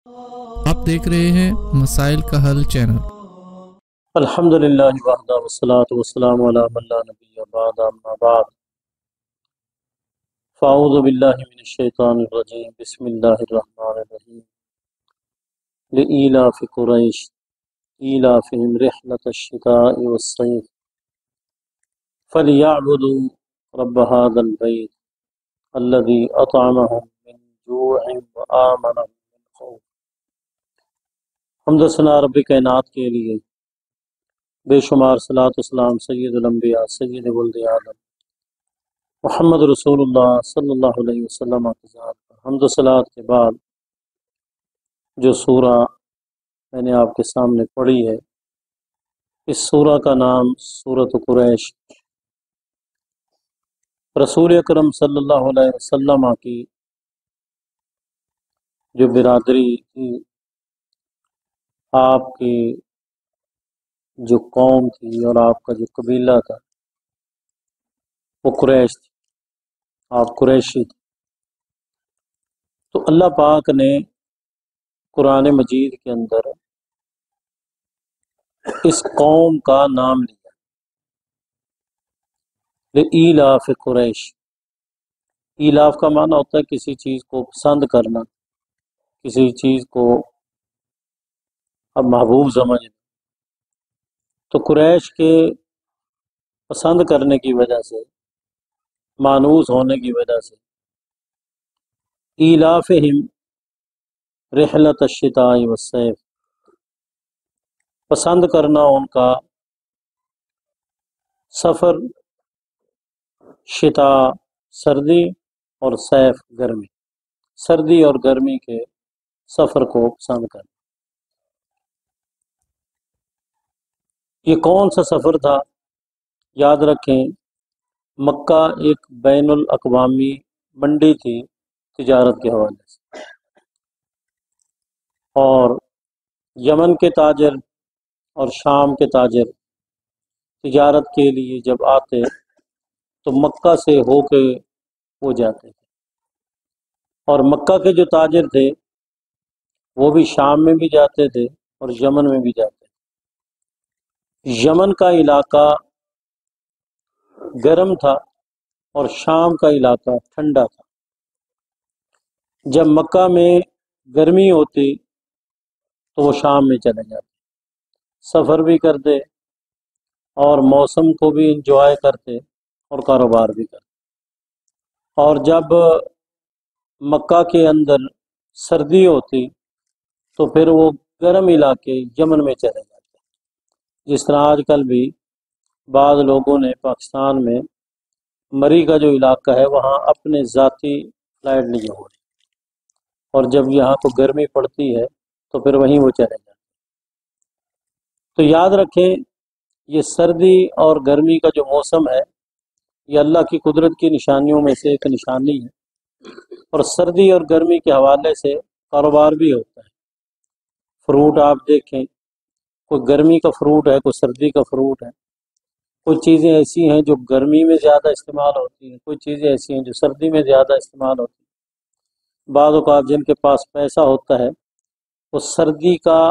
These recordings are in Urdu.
آپ دیکھ رہے ہیں مسائل کا حل چینل۔ الحمدللہ وحدہ والصلاة والسلام علی من لا نبی بعد اما بعد فاعوذ باللہ من الشیطان الرجیم بسم اللہ الرحمن الرحیم لإیلاف قریش ایلافہم رحلة الشتاء والصیف فلیعبدوا رب هذا البیت الذی اطعمهم من جوع وآمنهم من خوف۔ حمد و ثنا رب کائنات کے لیے، بے شمار صلاۃ والسلام سید الانبیاء سید ولد آدم محمد رسول اللہ صلی اللہ علیہ وسلم کی ذات پر۔ حمد و صلاۃ کے بعد جو سورہ میں نے آپ کے سامنے پڑھی ہے، اس سورہ کا نام سورۃ قریش، رسول اکرم صلی اللہ علیہ وسلم کی جو برادری تھی، آپ کی جو قوم تھی اور آپ کا جو قبیلہ تھا وہ قریش تھی، آپ قریشی تھے۔ تو اللہ پاک نے قرآن مجید کے اندر اس قوم کا نام لیا، لإیلاف قریش۔ ایلاف کا معنی ہوتا ہے کسی چیز کو پسند کرنا، کسی چیز کو اب محبوب سمجھنا۔ تو قریش کے پسند کرنے کی وجہ سے، مانوس ہونے کی وجہ سے، ایلافہم رحلۃ الشتاء والصیف، پسند کرنا ان کا سفر، شتاء سردی اور صیف گرمی، سردی اور گرمی کے سفر کو پسند کرنا۔ یہ کون سا سفر تھا؟ یاد رکھیں، مکہ ایک بین الاقوامی منڈی تھی تجارت کے حوالے سے، اور یمن کے تاجر اور شام کے تاجر تجارت کے لیے جب آتے تو مکہ سے ہو کے وہ جاتے تھے، اور مکہ کے جو تاجر تھے وہ بھی شام میں بھی جاتے تھے اور یمن میں بھی جاتے تھے۔ یمن کا علاقہ گرم تھا اور شام کا علاقہ ٹھنڈا تھا۔ جب مکہ میں گرمی ہوتی تو وہ شام میں چلے جاتے، سفر بھی کرتے اور موسم کو بھی انجوائے کرتے اور کاروبار بھی کرتے۔ اور جب مکہ کے اندر سردی ہوتی تو پھر وہ گرم علاقے یمن میں چلے جاتے، جس طرح آج کل بھی بعض لوگوں نے پاکستان میں مری کا جو علاقہ ہے وہاں اپنے ذاتی فلائٹ لیے ہوئے، اور جب یہاں کو گرمی پڑتی ہے تو پھر وہیں وہ چلے جاتے۔ تو یاد رکھیں، یہ سردی اور گرمی کا جو موسم ہے یہ اللہ کی قدرت کی نشانیوں میں سے ایک نشانی ہے، اور سردی اور گرمی کے حوالے سے کاروبار بھی ہوتا ہے۔ فروٹ آپ دیکھیں، کوئی گرمی کا فروٹ ہے، کوئی سردی کا فروٹ ہے، کوئی چیزیں ایسی ہیں جو گرمی میں زیادہ استعمال ہوتی ہیں، کوئی چیزیں ایسی ہیں جو سردی میں زیادہ استعمال ہوتی ہیں۔ بعض اوقات جن کے پاس پیسہ ہوتا ہے وہ سردی کا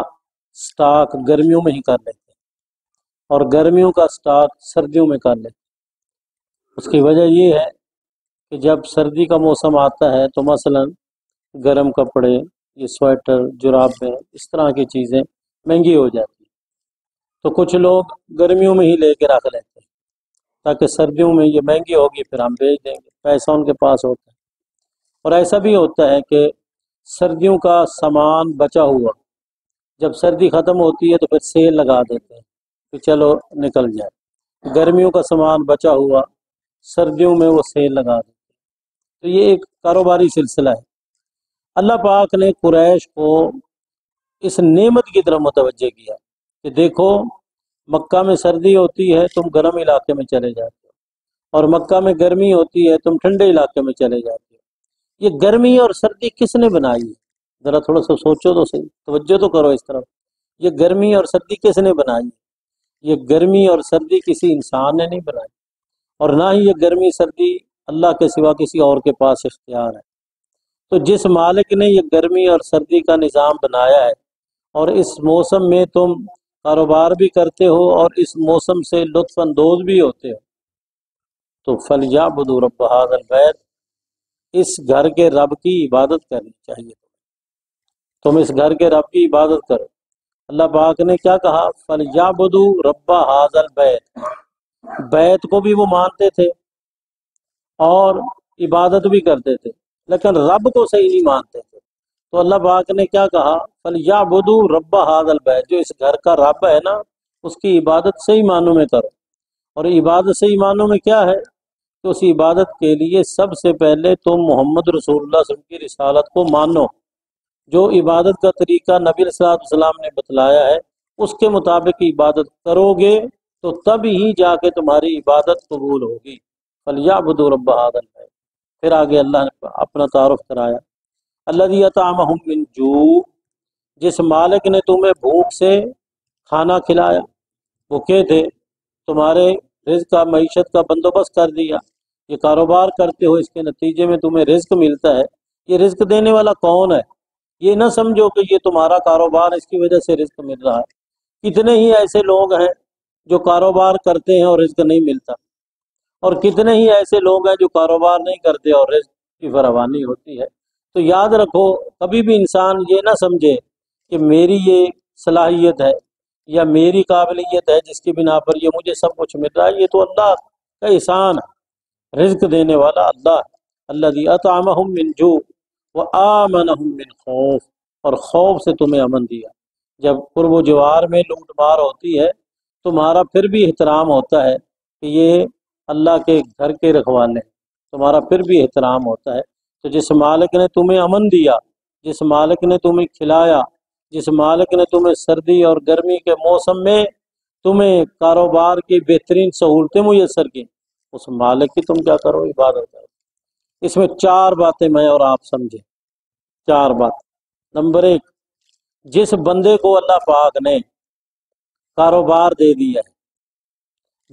سٹاک گرمیوں میں ہی کر لیتے ہیں اور گرمیوں کا سٹاک سردیوں میں کر لیتے ہیں۔ اس کی وجہ یہ ہے کہ جب سردی کا موسم آتا ہے تو مثلا گرم کپڑے، یہ سویٹر، جرابیں، اس طرح کی چیزیں مہنگی ہو جاتی ہیں، تو کچھ لوگ گرمیوں میں ہی لے کے رکھ لیتے ہیں تاکہ سردیوں میں یہ مہنگی ہوگی پھر ہم بیچ دیں گے، پیسہ ان کے پاس ہوتا ہے۔ اور ایسا بھی ہوتا ہے کہ سردیوں کا سامان بچا ہوا جب سردی ختم ہوتی ہے تو پھر سیل لگا دیتے ہیں کہ چلو نکل جائے، گرمیوں کا سامان بچا ہوا سردیوں میں وہ سیل لگا دیتے ہیں۔ تو یہ ایک کاروباری سلسلہ ہے۔ اللہ پاک نے قریش کو اس نعمت کی طرف متوجہ کیا کہ دیکھو، مکہ میں سردی ہوتی ہے تم گرم علاقے میں چلے جاتے ہو، اور مکہ میں گرمی ہوتی ہے تم ٹھنڈے علاقے میں چلے جاتے ہو۔ یہ گرمی اور سردی کس نے بنائی ہے؟ ذرا تھوڑا سا سوچو تو صحیح، توجہ تو کرو اس طرف۔ یہ گرمی اور سردی کس نے بنائی ہے؟ یہ گرمی اور سردی کسی انسان نے نہیں بنائی، اور نہ ہی یہ گرمی سردی اللہ کے سوا کسی اور کے پاس اختیار ہے۔ تو جس مالک نے یہ گرمی اور سردی کا نظام بنایا ہے اور اس موسم میں تم کاروبار بھی کرتے ہو اور اس موسم سے لطف اندوز بھی ہوتے ہو، تو فَلْيَعْبُدُوا رَبَّ هَذَا الْبَيْتِ، اس گھر کے رب کی عبادت کرنی چاہیے، تم اس گھر کے رب کی عبادت کرو۔ اللہ پاک نے کیا کہا؟ فَلْيَعْبُدُوا رَبَّ هَذَا الْبَيْتِ، بیت کو بھی وہ مانتے تھے اور عبادت بھی کرتے تھے، لیکن رب کو صحیح نہیں مانتے تھے، تو اللہ پاک نے کیا کہا؟ فَلْيَعْبُدُوا رَبَّ هَذَا الْبَيْتِ، جو اس گھر کا رب ہے نا، اس کی عبادت صحیح معنوں میں کرو۔ اور عبادت صحیح معنوں میں کیا ہے؟ کہ اس عبادت کے لیے سب سے پہلے تم محمد رسول اللہ صلی اللہ علیہ وسلم کی رسالت کو مانو، جو عبادت کا طریقہ نبی صلی اللہ علیہ وسلم نے بتلایا ہے اس کے مطابق عبادت کرو گے تو تب ہی جا کے تمہاری عبادت قبول ہوگی۔ فَلْيَعْبُدُوا رَبَّ هَذَا الْبَيْتِ، پھر آگے اللہ نے اپنا تعارف کرایا، الَّذِي أَطْعَمَهُم مِّن جُوعٍ، جس مالک نے تمہیں بھوک سے کھانا کھلایا، بھوکے تھے، تمہارے رزق کا معیشت کا بندوبست کر دیا، یہ کاروبار کرتے ہو، اس کے نتیجے میں تمہیں رزق ملتا ہے، یہ رزق دینے والا کون ہے؟ یہ نہ سمجھو کہ یہ تمہارا کاروبار اس کی وجہ سے رزق مل رہا ہے۔ کتنے ہی ایسے لوگ ہیں جو کاروبار کرتے ہیں اور رزق نہیں ملتا، اور کتنے ہی ایسے لوگ ہیں جو کاروبار نہیں کرتے اور رزق کی فراوانی ہوتی ہے۔ تو یاد رکھو، کبھی بھی انسان یہ نہ سمجھے کہ میری یہ صلاحیت ہے یا میری قابلیت ہے جس کی بنا پر یہ مجھے سب کچھ مل رہا ہے، یہ تو اللہ کا احسان ہے، رزق دینے والا اللہ ہے۔ الذی اطعمہم من جوع وآمنہم من خوف، اور خوف سے تمہیں امن دیا۔ جب قرب و جوار میں لوٹ مار ہوتی ہے تمہارا پھر بھی احترام ہوتا ہے کہ یہ اللہ کے گھر کے رکھوالے، تمہارا پھر بھی احترام ہوتا ہے۔ تو جس مالک نے تمہیں امن دیا، جس مالک نے تمہیں کھلایا، جس مالک نے تمہیں سردی اور گرمی کے موسم میں تمہیں کاروبار کی بہترین سہولتیں میسر کی، اس مالک کی تم کیا کرو؟ عبادت کرو۔ اس میں چار باتیں میں اور آپ سمجھیں، چار بات۔ نمبر ایک، جس بندے کو اللہ پاک نے کاروبار دے دیا ہے،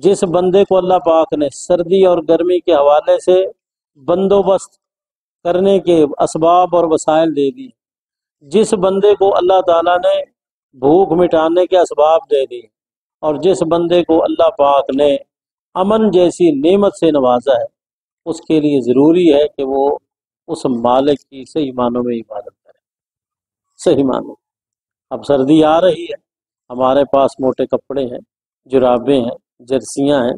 جس بندے کو اللہ پاک نے سردی اور گرمی کے حوالے سے بندوبست کرنے کے اسباب اور وسائل دے دی، جس بندے کو اللہ تعالیٰ نے بھوک مٹانے کے اسباب دے دی، اور جس بندے کو اللہ پاک نے امن جیسی نعمت سے نوازا ہے، اس کے لیے ضروری ہے کہ وہ اس مالک کی صحیح معنوں میں عبادت کرے، صحیح معنوں۔ اب سردی آ رہی ہے، ہمارے پاس موٹے کپڑے ہیں، جرابیں ہیں، جرسیاں ہیں،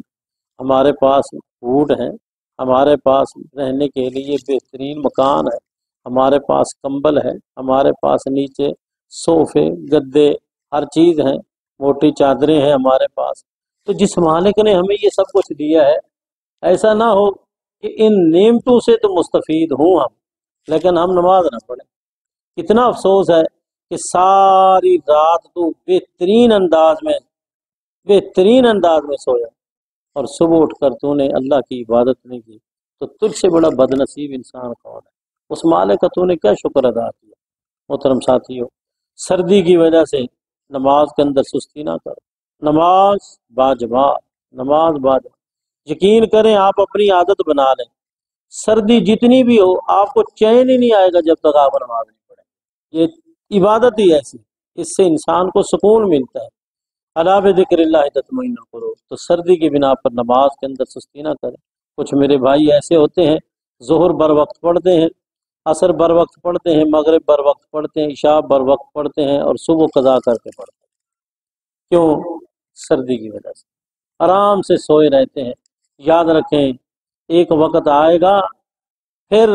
ہمارے پاس بوٹ ہیں، ہمارے پاس رہنے کے لیے بہترین مکان ہے، ہمارے پاس کمبل ہے، ہمارے پاس نیچے صوفے گدے ہر چیز ہیں، موٹی چادریں ہیں ہمارے پاس۔ تو جس مالک نے ہمیں یہ سب کچھ دیا ہے، ایسا نہ ہو کہ ان نعمتوں سے تو مستفید ہوں ہم لیکن ہم نماز نہ پڑھیں۔ کتنا افسوس ہے کہ ساری رات تو بہترین انداز میں سویا اور صبح اٹھ کر تو نے اللہ کی عبادت نہیں کی، تو تجھ سے بڑا بد نصیب انسان کون ہے؟ اس مالک کا تو نے کیا شکر ادا کیا؟ محترم ساتھیو، سردی کی وجہ سے نماز کے اندر سستی نہ کرو، نماز باجماعت، نماز باجماعت۔ یقین کریں آپ اپنی عادت بنا لیں، سردی جتنی بھی ہو آپ کو چین ہی نہیں آئے گا جب تک آپ نماز نہیں پڑھیں۔ یہ عبادت ہی ایسی، اس سے انسان کو سکون ملتا ہے۔ الا بذکر اللہ تطمئن القلوب، تو سردی کی بنا پر نماز کے اندر سستی نہ کریں۔ کچھ میرے بھائی ایسے ہوتے ہیں ظہر بر وقت پڑھتے ہیں، عصر بر وقت پڑھتے ہیں، مغرب بر وقت پڑھتے ہیں، عشاء بر وقت پڑھتے ہیں اور صبح قضا کر کے پڑھتے ہیں۔ کیوں؟ سردی کی وجہ سے آرام سے سوئے رہتے ہیں۔ یاد رکھیں، ایک وقت آئے گا پھر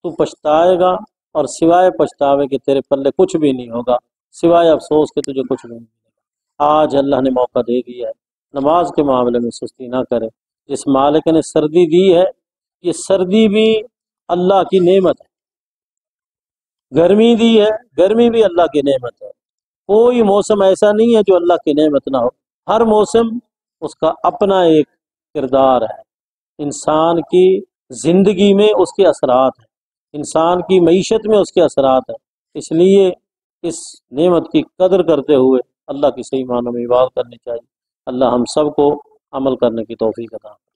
تو پچھتائے گا، اور سوائے پچھتاوے کہ تیرے پلے کچھ بھی نہیں ہوگا، سوائے افسوس کہ تجھے کچھ بھی نہیں ملے گا۔ آج اللہ نے موقع دے دیا ہے، نماز کے معاملے میں سستی نہ کرے۔ جس مالک نے سردی دی ہے، یہ سردی بھی اللہ کی نعمت ہے، گرمی دی ہے، گرمی بھی اللہ کی نعمت ہے۔ کوئی موسم ایسا نہیں ہے جو اللہ کی نعمت نہ ہو، ہر موسم اس کا اپنا ایک کردار ہے، انسان کی زندگی میں اس کے اثرات ہیں، انسان کی معیشت میں اس کے اثرات ہیں۔ اس لیے اس نعمت کی قدر کرتے ہوئے اللہ کی صحیح معنوں میں عبادت کرنی چاہیے۔ اللہ ہم سب کو عمل کرنے کی توفیق عطا فرمائے۔